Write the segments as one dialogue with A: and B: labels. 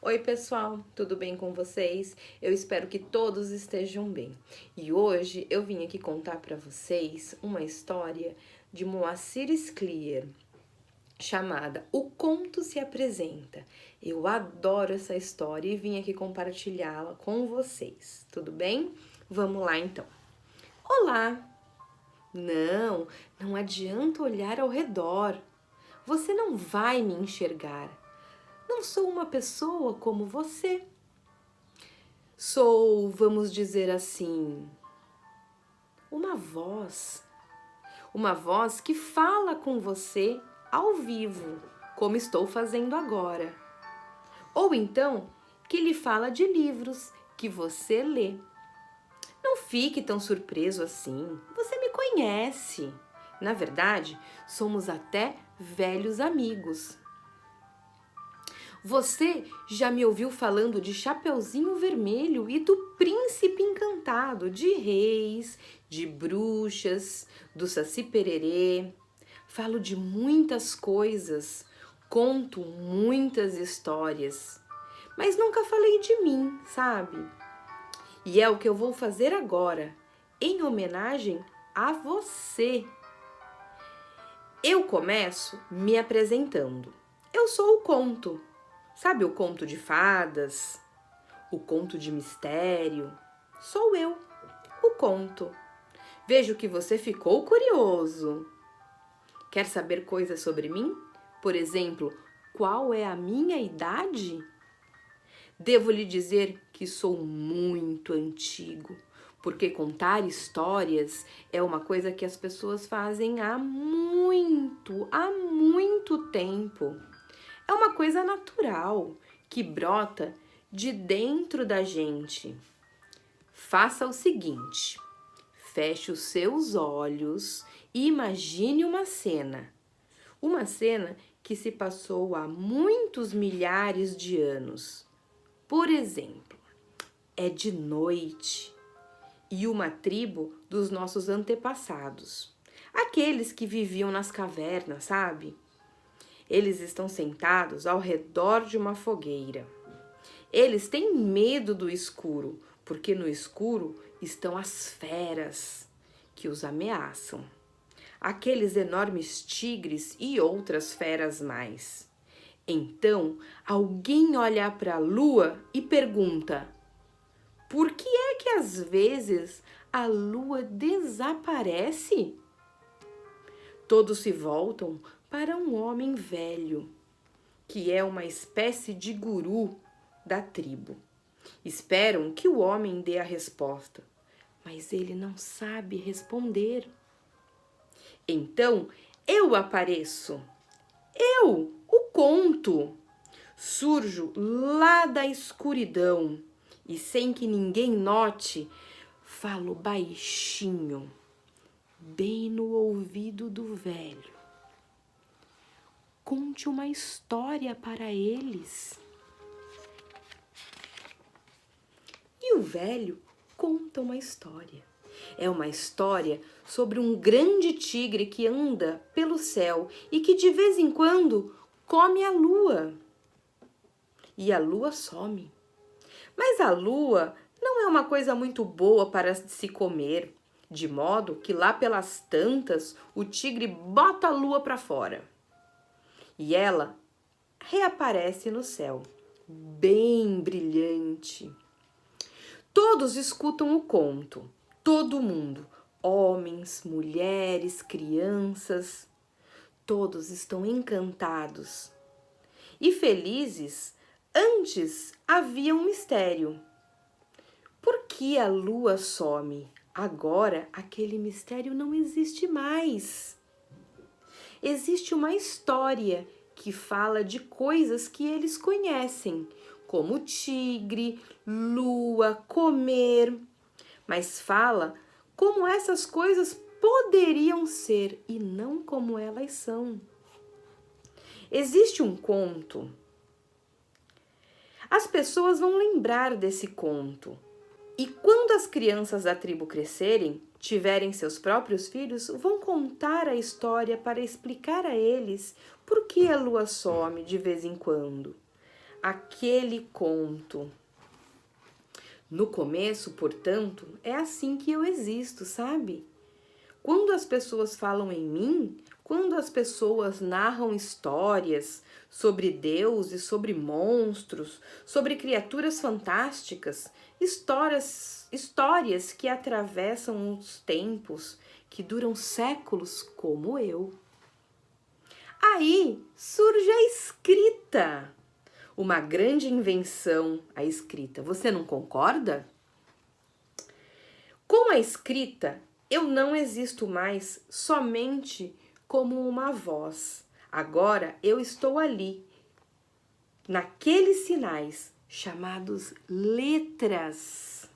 A: Oi, pessoal, tudo bem com vocês? Eu espero que todos estejam bem. E hoje eu vim aqui contar para vocês uma história de Moacir Sclier, chamada O Conto se Apresenta. Eu adoro essa história e vim aqui compartilhá-la com vocês, tudo bem? Vamos lá então. Olá! Não adianta olhar ao redor. Você não vai me enxergar. Não sou uma pessoa como você. Sou, vamos dizer assim, uma voz. Uma voz que fala com você ao vivo, como estou fazendo agora. Ou então, que lhe fala de livros que você lê. Não fique tão surpreso assim. Você me conhece. Na verdade, somos até velhos amigos. Você já me ouviu falando de Chapeuzinho Vermelho e do Príncipe Encantado, de reis, de bruxas, do Saci Pererê. Falo de muitas coisas, conto muitas histórias, mas nunca falei de mim, sabe? E é o que eu vou fazer agora, em homenagem a você. Eu começo me apresentando. Eu sou o Conto. Sabe o conto de fadas? O conto de mistério? Sou eu, o Conto. Vejo que você ficou curioso. Quer saber coisas sobre mim? Por exemplo, qual é a minha idade? Devo lhe dizer que sou muito antigo, porque contar histórias é uma coisa que as pessoas fazem há muito tempo. É uma coisa natural, que brota de dentro da gente. Faça o seguinte, feche os seus olhos e imagine uma cena. Uma cena que se passou há muitos milhares de anos. Por exemplo, é de noite e uma tribo dos nossos antepassados. Aqueles que viviam nas cavernas, sabe? Eles estão sentados ao redor de uma fogueira. Eles têm medo do escuro, porque no escuro estão as feras que os ameaçam. Aqueles enormes tigres e outras feras mais. Então, alguém olha para a lua e pergunta: por que é que às vezes a lua desaparece? Todos se voltam para um homem velho, que é uma espécie de guru da tribo. Esperam que o homem dê a resposta, mas ele não sabe responder. Então eu apareço, eu, o Conto, surjo lá da escuridão e, sem que ninguém note, falo baixinho, bem no ouvido do velho. Conte uma história para eles. E o velho conta uma história. É uma história sobre um grande tigre que anda pelo céu e que de vez em quando come a lua. E a lua some. Mas a lua não é uma coisa muito boa para se comer, de modo que lá pelas tantas o tigre bota a lua para fora. E ela reaparece no céu, bem brilhante. Todos escutam o conto, todo mundo, homens, mulheres, crianças, todos estão encantados e felizes. Antes havia um mistério. Por que a lua some? Agora aquele mistério não existe mais. Existe uma história que fala de coisas que eles conhecem, como tigre, lua, comer, mas fala como essas coisas poderiam ser e não como elas são. Existe um conto. As pessoas vão lembrar desse conto. E quando as crianças da tribo crescerem, tiverem seus próprios filhos, vão contar a história para explicar a eles por que a lua some de vez em quando. aquele conto. No começo, portanto, é assim que eu existo, sabe? Quando as pessoas falam em mim, quando as pessoas narram histórias sobre Deus e sobre monstros, sobre criaturas fantásticas, histórias que atravessam os tempos, que duram séculos, como eu. Aí surge a escrita, uma grande invenção, a escrita. Você não concorda? Com a escrita, eu não existo mais somente como uma voz. Agora eu estou ali, naqueles sinais chamados letras,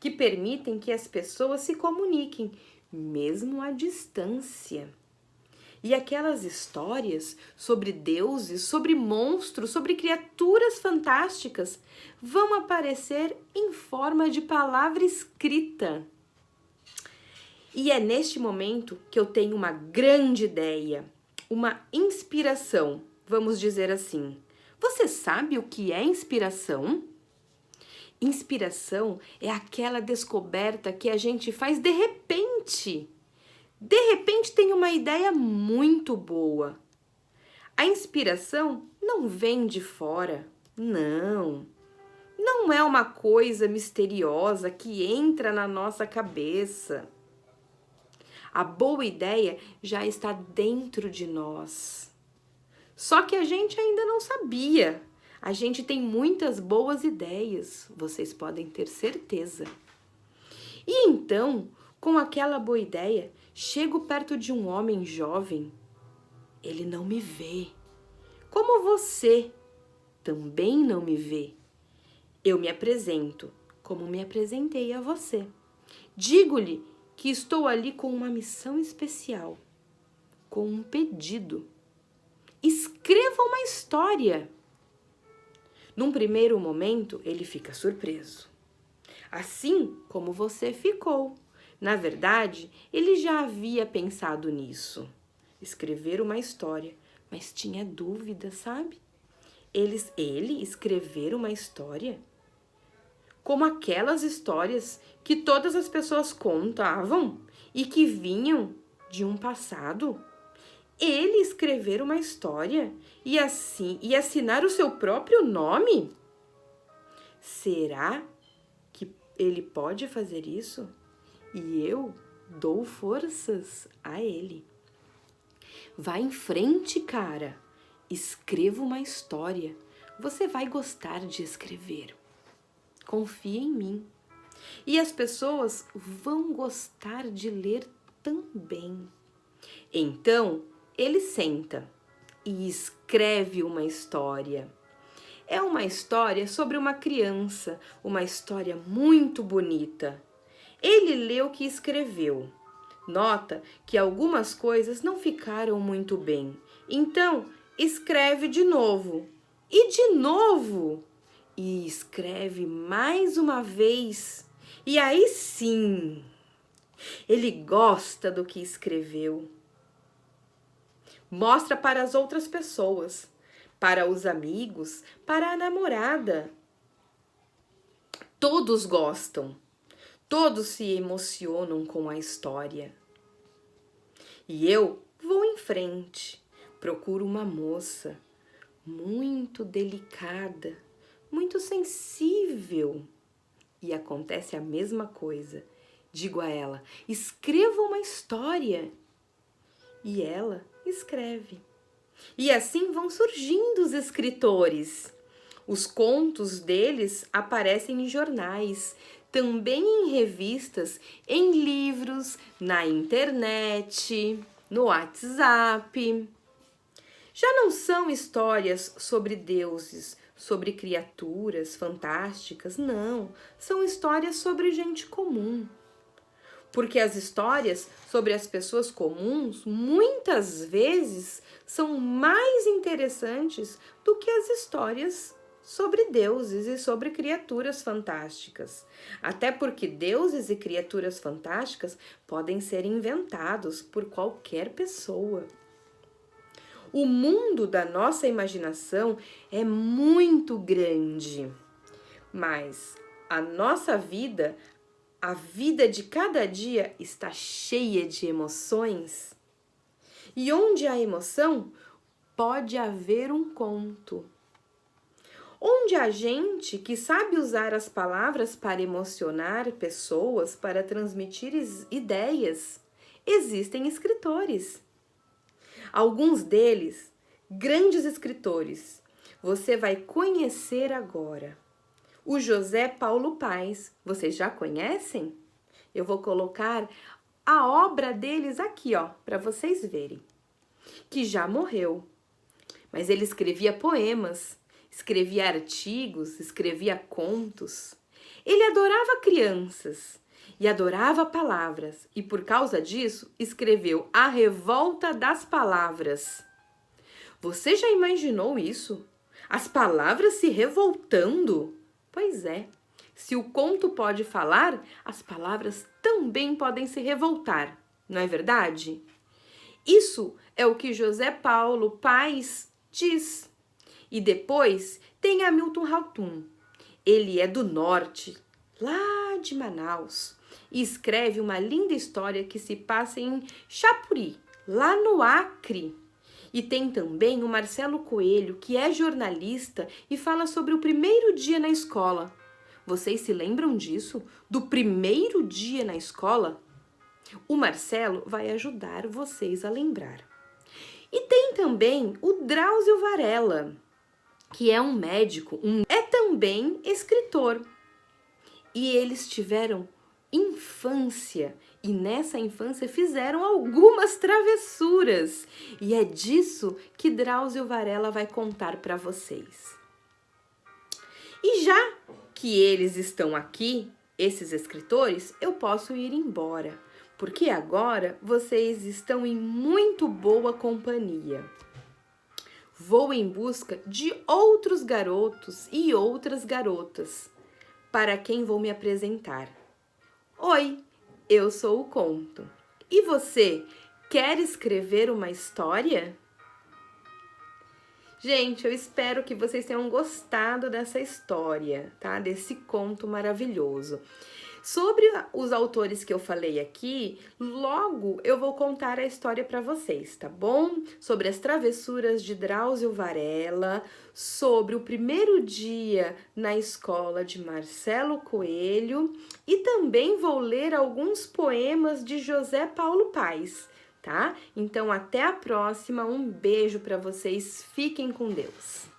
A: que permitem que as pessoas se comuniquem, mesmo à distância. E aquelas histórias sobre deuses, sobre monstros, sobre criaturas fantásticas vão aparecer em forma de palavra escrita. E é neste momento que eu tenho uma grande ideia, uma inspiração, vamos dizer assim. Você sabe o que é inspiração? Inspiração é aquela descoberta que a gente faz de repente. De repente tem uma ideia muito boa. A inspiração não vem de fora, não. Não é uma coisa misteriosa que entra na nossa cabeça. A boa ideia já está dentro de nós. Só que a gente ainda não sabia. A gente tem muitas boas ideias, vocês podem ter certeza. E então, com aquela boa ideia, chego perto de um homem jovem. Ele não me vê. Como você também não me vê. Eu me apresento, como me apresentei a você. Digo-lhe que estou ali com uma missão especial, com um pedido. Escreva uma história. Num primeiro momento, ele fica surpreso. Assim como você ficou. Na verdade, ele já havia pensado nisso. Escrever uma história, mas tinha dúvida, sabe? Ele escrever uma história? Como aquelas histórias que todas as pessoas contavam e que vinham de um passado? Ele escrever uma história e assinar o seu próprio nome? Será que ele pode fazer isso? E eu dou forças a ele. Vá em frente, cara. Escreva uma história. Você vai gostar de escrever. Confia em mim. E as pessoas vão gostar de ler também. Então, ele senta e escreve uma história. É uma história sobre uma criança, uma história muito bonita. Ele lê o que escreveu. Nota que algumas coisas não ficaram muito bem. Então, escreve de novo. E de novo. E escreve mais uma vez. E aí sim, ele gosta do que escreveu. Mostra para as outras pessoas, para os amigos, para a namorada. Todos gostam, todos se emocionam com a história. E eu vou em frente, procuro uma moça muito delicada, muito sensível. E acontece a mesma coisa. Digo a ela, escreva uma história. E ela escreve. E assim vão surgindo os escritores. Os contos deles aparecem em jornais, também em revistas, em livros, na internet, no WhatsApp. Já não são histórias sobre deuses, sobre criaturas fantásticas, não. São histórias sobre gente comum. Porque as histórias sobre as pessoas comuns, muitas vezes, são mais interessantes do que as histórias sobre deuses e sobre criaturas fantásticas. Até porque deuses e criaturas fantásticas podem ser inventados por qualquer pessoa. O mundo da nossa imaginação é muito grande, mas a nossa vida, a vida de cada dia está cheia de emoções. E onde há emoção, pode haver um conto. Onde há gente que sabe usar as palavras para emocionar pessoas, para transmitir ideias, existem escritores. Alguns deles, grandes escritores, você vai conhecer agora. O José Paulo Paes, vocês já conhecem? Eu vou colocar a obra deles aqui, ó, para vocês verem. Que já morreu, mas ele escrevia poemas, escrevia artigos, escrevia contos. Ele adorava crianças e adorava palavras, e por causa disso escreveu A Revolta das Palavras. Você já imaginou isso? As palavras se revoltando? Pois é, se o conto pode falar, as palavras também podem se revoltar, não é verdade? Isso é o que José Paulo Paes diz. E depois tem Hamilton Hautum. Ele é do norte, lá de Manaus, e escreve uma linda história que se passa em Chapuri, lá no Acre. E tem também o Marcelo Coelho, que é jornalista e fala sobre o primeiro dia na escola. Vocês se lembram disso? Do primeiro dia na escola? O Marcelo vai ajudar vocês a lembrar. E tem também o Drauzio Varela, que é um médico, é também escritor. E eles tiveram infância e nessa infância fizeram algumas travessuras. E é disso que Drauzio Varela vai contar para vocês. E já que eles estão aqui, esses escritores, eu posso ir embora, porque agora vocês estão em muito boa companhia. Vou em busca de outros garotos e outras garotas, para quem vou me apresentar. Oi, eu sou o Conto. E você, quer escrever uma história? Gente, eu espero que vocês tenham gostado dessa história, tá? Desse conto maravilhoso. Sobre os autores que eu falei aqui, logo eu vou contar a história para vocês, tá bom? Sobre as travessuras de Drauzio Varela, sobre o primeiro dia na escola de Marcelo Coelho e também vou ler alguns poemas de José Paulo Paes, tá? Então até a próxima, um beijo para vocês, fiquem com Deus.